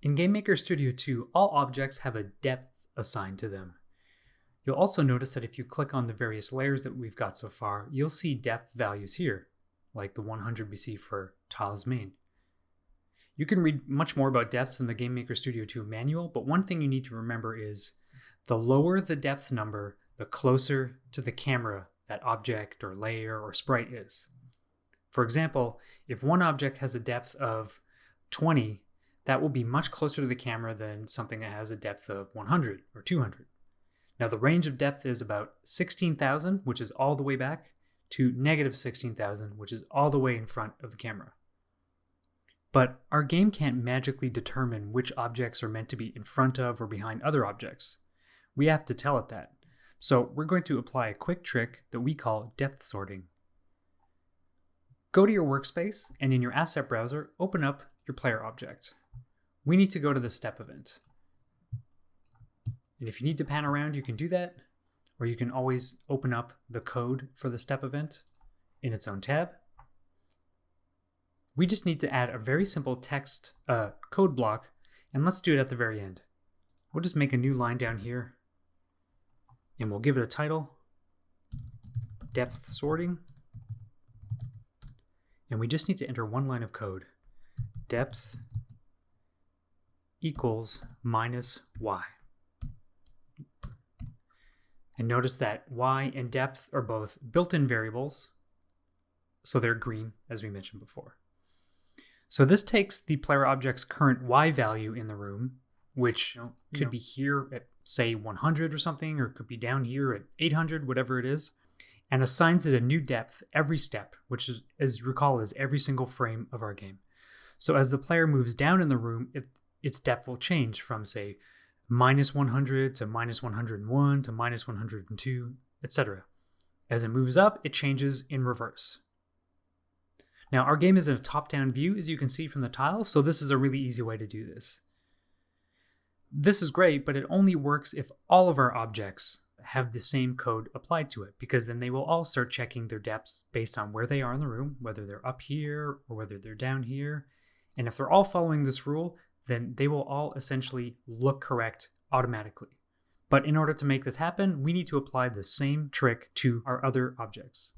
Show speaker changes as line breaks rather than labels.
In GameMaker Studio 2, all objects have a depth assigned to them. You'll also notice that if you click on the various layers that we've got so far, you'll see depth values here, like the 100 we see for tiles main. You can read much more about depths in the GameMaker Studio 2 manual, but one thing you need to remember is the lower the depth number, the closer to the camera that object or layer or sprite is. For example, if one object has a depth of 20, that will be much closer to the camera than something that has a depth of 100 or 200. Now the range of depth is about 16,000, which is all the way back, to negative 16,000, which is all the way in front of the camera. But our game can't magically determine which objects are meant to be in front of or behind other objects. We have to tell it that. So we're going to apply a quick trick that we call depth sorting. Go to your workspace and in your asset browser, open up your player object. We need to go to the step event. And if you need to pan around, you can do that, or you can always open up the code for the step event in its own tab. We just need to add a very simple text code block, and let's do it at the very end. We'll just make a new line down here, and we'll give it a title, depth sorting, and we just need to enter one line of code, depth equals minus y. And notice that y and depth are both built-in variables, so they're green, as we mentioned before. So this takes the player object's current y value in the room, which could be here at, say, 100 or something, or it could be down here at 800, whatever it is, and assigns it a new depth every step, which is, as you recall, is every single frame of our game. So as the player moves down in the room, its depth will change from, say, minus 100 to minus 101 to minus 102, etc. As it moves up, it changes in reverse. Now, our game is in a top-down view, as you can see from the tiles, so this is a really easy way to do this. This is great, but it only works if all of our objects have the same code applied to it, because then they will all start checking their depths based on where they are in the room, whether they're up here or whether they're down here. And if they're all following this rule, then they will all essentially look correct automatically. But in order to make this happen, we need to apply the same trick to our other objects.